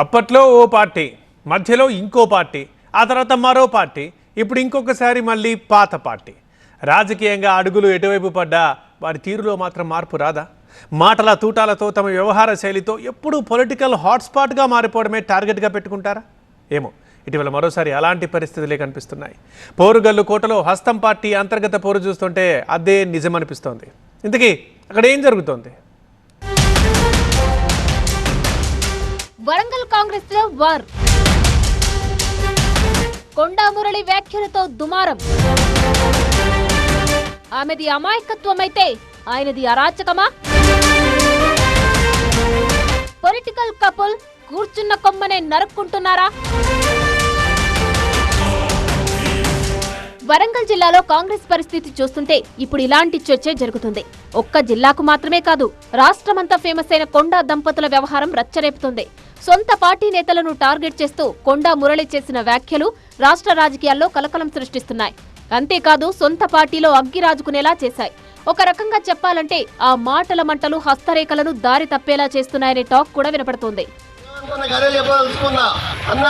అప్పట్లో ఓ పార్టీ, మధ్యలో ఇంకో పార్టీ, ఆ తర్వాత మరో పార్టీ, ఇప్పుడు ఇంకొకసారి మళ్ళీ పాత పార్టీ. రాజకీయంగా అడుగులు ఎటువైపు పడ్డా వారి తీరులో మాత్రం మార్పు రాదా? మాటల తూటాలతో తమ వ్యవహార శైలితో ఎప్పుడూ పొలిటికల్ హాట్స్పాట్గా మారిపోవడమే టార్గెట్గా పెట్టుకుంటారా? ఏమో, ఇటీవల మరోసారి అలాంటి పరిస్థితులే కనిపిస్తున్నాయి. పోరుగల్లు కోటలో హస్తం పార్టీ అంతర్గత పోరు చూస్తుంటే అదే నిజమనిపిస్తోంది. ఇంతకీ అక్కడ ఏం జరుగుతోంది? వరంగల్ కాంగ్రెస్ లో వార్, కొండా మురళి వ్యాఖ్యలతో దుమారం. ఆమెది అమాయకత్వం అయితే ఆయనది అరాచకమా? పొలిటికల్ కపుల్ కూర్చున్న కొమ్మనే నరుక్కుంటున్నారా? వరంగల్ జిల్లాలో కాంగ్రెస్ పరిస్థితి చూస్తుంటే ఇప్పుడు ఇలాంటి చర్చే జరుగుతుంది. ఒక్క జిల్లాకు మాత్రమే కాదు, రాష్ట్రమంతా ఫేమస్ అయిన కొండా దంపతుల వ్యవహారం రచ్చరేపుతుంది. సొంత పార్టీ నేతలను టార్గెట్ చేస్తూ కొండా మురళి చేసిన వ్యాఖ్యలు రాష్ట్ర రాజకీయాల్లో కలకలం సృష్టిస్తున్నాయి. అంతేకాదు, సొంత పార్టీలో అగ్గి రాజుకునేలా చేశాయి. ఒక రకంగా చెప్పాలంటే ఆ మాటల మంటలు హస్తరేఖలను దారి తప్పేలా చేస్తున్నాయనే టాక్ కూడా వినపడుతోంది. అన్న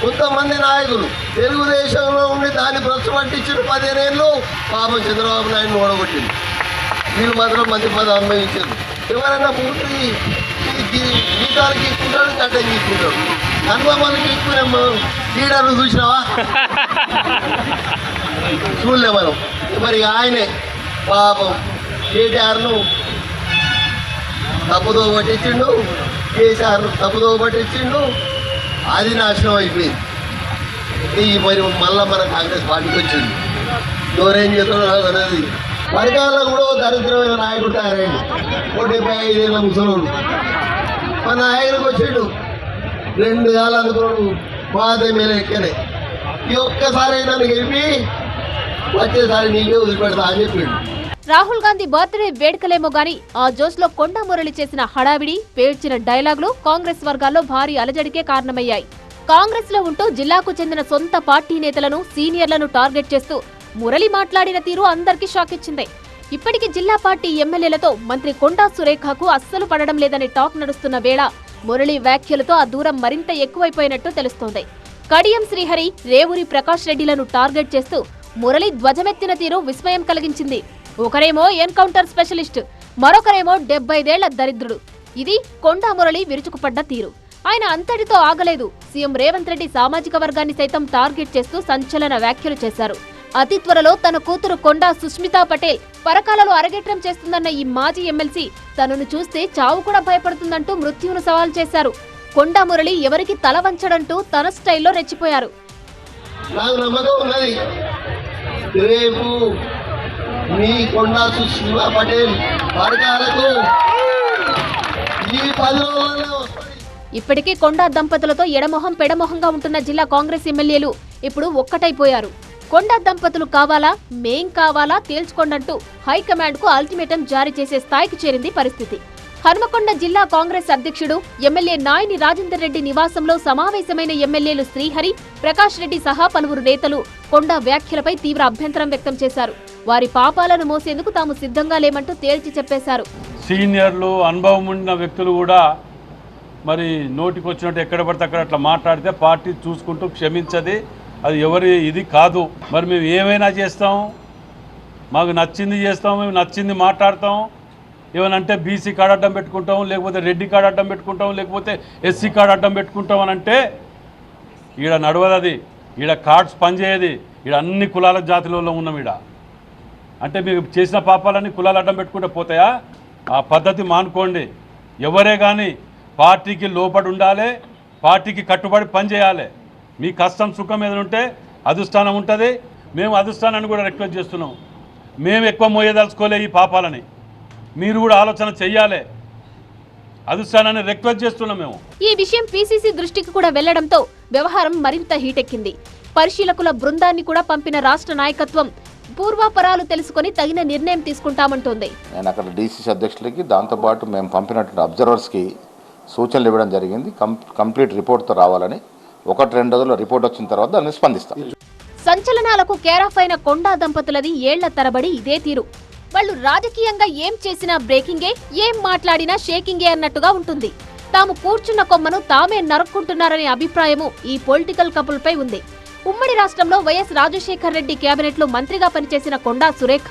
కొంతమంది నాయకులు తెలుగుదేశంలో ఉండి దాన్ని ప్రశ్న పట్టించిన 15 ఏళ్ళు పాపం చంద్రబాబు నాయుడు ఓడగొట్టింది. వీళ్ళు మాత్రం మంచి పదవి అనుభవించారు. ఎవరైనా పూర్తి గీతాలకి ఎక్కుంటాడు, చట్టం గీసుకుంటాడు. అనుభవానికి ఎక్కువ లీడర్లు చూసినావా? చూడలే మనం. మరి ఆయనే పాపం కేటీఆర్ను తప్పుదో పట్టించిండు, కేసీఆర్ను తప్పుదో పట్టించిండు. అది నాశనం అయిపోయింది. మరి మళ్ళా మన కాంగ్రెస్ పార్టీకి వచ్చింది. ఎవరేం చేస్తున్నాడు అనేది పరికారంలో కూడా దరిద్రమైన నాయకుడు తయారైంది. 75 ఏళ్ళ ముసలోడు మన నాయకుడికి వచ్చిండు. 2 ఏళ్ళు అనుకున్నాడు, పాత మీద ఎక్కనే. ఈ ఒక్కసారి నన్ను గెలిపి వచ్చేసారి నీకే వదిలిపెడతా అని చెప్పిండు. రాహుల్ గాంధీ బర్త్డే వేడుకలేమో గాని ఆ జోష్ లో కొండా మురళి చేసిన హడావిడి, పేర్చిన డైలాగులు కాంగ్రెస్ వర్గాల్లో భారీ అలజడికే కారణమయ్యాయి. కాంగ్రెస్ లో ఉంటూ జిల్లాకు చెందిన సొంత పార్టీ నేతలను, సీనియర్లను టార్గెట్ చేస్తూ మురళి మాట్లాడిన తీరు అందరికీ షాక్ ఇచ్చింది. ఇప్పటికీ జిల్లా పార్టీ ఎమ్మెల్యేలతో మంత్రి కొండా సురేఖకు అస్సలు పడడం లేదనే టాక్ నడుస్తున్న వేళ మురళి వ్యాఖ్యలతో ఆ దూరం మరింత ఎక్కువైపోయినట్టు తెలుస్తోంది. కడియం శ్రీహరి, రేవూరి ప్రకాష్ రెడ్డిలను టార్గెట్ చేస్తూ మురళి ధ్వజమెత్తిన తీరు విస్మయం కలిగించింది. ఒకరేమో ఎన్కౌంటర్ స్పెషలిస్ట్, మరొకరేమో 75 ఏళ్ల దరిద్రుడు. ఇది కొండా మురళి విరుచుకుపడ్డ తీరు. ఆయన అంతటితో ఆగలేదు. సీఎం రేవంత్ రెడ్డి సామాజిక వర్గాన్ని సైతం టార్గెట్ చేస్తూ సంచలన వ్యాఖ్యలు చేశారు. అతి త్వరలో తన కూతురు కొండా సుష్మితా పటేల్ పరకాలలో అరగేట్రం చేస్తుందన్న ఈ మాజీ ఎమ్మెల్సీ తనను చూస్తే చావు కూడా భయపడుతుందంటూ మృత్యువును సవాల్ చేశారు. కొండా మురళి ఎవరికి తల వంచడంటూ తన స్టైల్లో రెచ్చిపోయారు. మీ కొండా సుష్మితా పటేల్ పరకాలకు ఈ 10 రోజుల్లో ఇప్పటికే కొండా దంపతులతో ఎడమొహం పెడమొహంగా ఉంటున్న జిల్లా కాంగ్రెస్ ఎమ్మెల్యేలు ఇప్పుడు ఒక్కటైపోయారు. కొండా దంపతులు కావాలా, మేం కావాలా తేల్చుకోండంటూ హైకమాండ్ కు అల్టిమేటం జారీ చేసే స్థాయికి చేరింది పరిస్థితి. హన్మకొండ జిల్లా కాంగ్రెస్ అధ్యక్షుడు ఎమ్మెల్యే నాయని రాజేందర్ రెడ్డి నివాసంలో సమావేశమైన ఎమ్మెల్యేలు శ్రీహరి, ప్రకాష్ రెడ్డి సహా పలువురు నేతలు కొండా వ్యాఖ్యలపై తీవ్ర అభ్యంతరం వ్యక్తం చేశారు. వారి పాపాలను మోసేందుకు తాము సిద్ధంగా లేమంటూ తేల్చి చెప్పేశారు. సీనియర్లు, అనుభవం ఉన్న వ్యక్తులు కూడా మరి నోటికి వచ్చినట్టు ఎక్కడ పడితే అక్కడ అట్లా మాట్లాడితే పార్టీ చూసుకుంటూ క్షమించది. అది ఎవరి ఇది కాదు. మరి మేము ఏమైనా చేస్తాం, మాకు నచ్చింది చేస్తాం, మేము నచ్చింది మాట్లాడతాం. ఏమనంటే బీసీ కార్డు అడ్డం పెట్టుకుంటాం, లేకపోతే రెడ్డి కార్డు అడ్డం పెట్టుకుంటాం, లేకపోతే ఎస్సీ కార్డు అడ్డం పెట్టుకుంటాం అని అంటే ఈడ నడవదది. ఈడ కార్డ్స్ పనిచేయది. ఈడ అన్ని కులాల జాతిలో ఉన్నాం. ఈడ అంటే మీకు చేసిన పాపాలన్నీ కులాలు అడ్డం పెట్టుకుంటే పోతాయా? ఆ పద్ధతి మానుకోండి. ఎవరే కానీ పార్టీకి లోపడి ఉండాలి, పార్టీకి కట్టుబడి పనిచేయాలి. మీ కష్టం సుఖం ఏదైనా ఉంటే అధిష్టానం ఉంటుంది. మేము అధిష్టానాన్ని కూడా రిక్వెస్ట్ చేస్తున్నాం. మేము ఎక్కువ మోయదలుచుకోలే ఈ పాపాలని. మీరు కూడా ఆలోచన చెయ్యాలి. అధిష్టానాన్ని రిక్వెస్ట్ చేస్తున్నాం మేము. ఈ విషయం పీసీసీ దృష్టికి కూడా వెళ్లడంతో వ్యవహారం మరింత హీటెక్కింది. పరిశీలకుల బృందాన్ని కూడా పంపిన రాష్ట్ర నాయకత్వం పూర్వాపరాలు తెలుసుకుని తగిన నిర్ణయం తీసుకుంటామంటోంది. నేను అక్కడ డీసీసీ అధ్యక్షులకి, దాంతోపాటు మేము పంపినటువంటి అబ్జర్వర్స్కి సూచనలు ఇవ్వడం జరిగింది. కంప్లీట్ రిపోర్ట్తో రావాలని. 1-2 రోజుల్లో రిపోర్ట్ వచ్చిన తర్వాత దాన్ని స్పందిస్తాం. సంచలనాలకు కేరాఫ్ అయిన కొండా దంపతులది ఏళ్ల తరబడి ఇదే తీరు. వాళ్ళు రాజకీయంగా ఏం చేసినా బ్రేకింగే, ఏం మాట్లాడినా షేకింగే అన్నట్టుగా ఉంటుంది. తాము కూర్చున్న కొమ్మను తామే నరుక్కుంటున్నారనే అభిప్రాయము ఈ పొలిటికల్ కపుల్ పై ఉంది. ఉమ్మడి రాష్ట్రంలో వైఎస్ రాజశేఖర్ రెడ్డి కేబినెట్ లో మంత్రిగా పనిచేసిన కొండా సురేఖ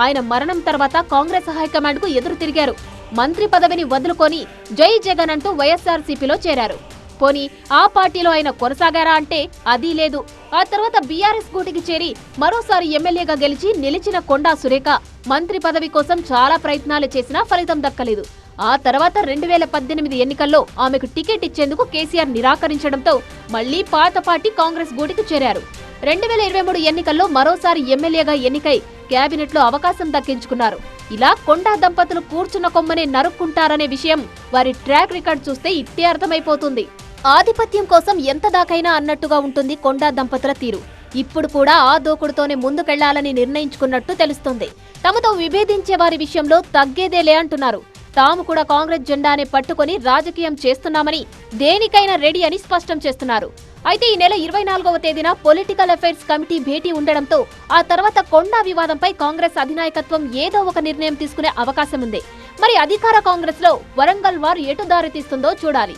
ఆయన మరణం తర్వాత కాంగ్రెస్ హైకమాండ్ కు ఎదురు తిరిగారు. మంత్రి పదవిని వదులుకొని జై జగన్ అంటూ వైఎస్ఆర్సీపీలో చేరారు. పోనీ ఆ పార్టీలో ఆయన కొనసాగారా అంటే అదీ లేదు. ఆ తర్వాత బీఆర్ఎస్ గూటికి చేరి మరోసారి ఎమ్మెల్యేగా గెలిచి నిలిచిన కొండా సురేఖ మంత్రి పదవి కోసం చాలా ప్రయత్నాలు చేసినా ఫలితం దక్కలేదు. ఆ తర్వాత 2018 ఎన్నికల్లో ఆమెకు టికెట్ ఇచ్చేందుకు కేసీఆర్ నిరాకరించడంతో మళ్లీ పాత పార్టీ కాంగ్రెస్ గూటికి చేరారు. 2023 ఎన్నికల్లో మరోసారి ఎమ్మెల్యేగా ఎన్నికై కేబినెట్ లో అవకాశం దక్కించుకున్నారు. ఇలా కొండా దంపతులు కూర్చున్న కొమ్మనే నరుక్కుంటారనే విషయం వారి ట్రాక్ రికార్డ్ చూస్తే ఇట్టే అర్థమైపోతుంది. ఆధిపత్యం కోసం ఎంత దాకైనా అన్నట్టుగా ఉంటుంది కొండా దంపతుల తీరు. ఇప్పుడు కూడా ఆ దూకుడుతోనే ముందుకెళ్లాలని నిర్ణయించుకున్నట్టు తెలుస్తోంది. తమతో విభేదించే వారి విషయంలో తగ్గేదేలే అంటున్నారు. తాము కూడా కాంగ్రెస్ జెండానే పట్టుకొని రాజకీయం చేస్తున్నామని, దేనికైనా రెడీ అని స్పష్టం చేస్తున్నారు. అయితే ఈ నెల 24వ తేదీన పొలిటికల్ అఫైర్స్ కమిటీ భేటీ ఉండడంతో ఆ తర్వాత కొండా వివాదంపై కాంగ్రెస్ అధినాయకత్వం ఏదో ఒక నిర్ణయం తీసుకునే అవకాశం ఉంది. మరి అధికార కాంగ్రెస్ లో వరంగల్ వార్ ఎటు దారి తీస్తుందో చూడాలి.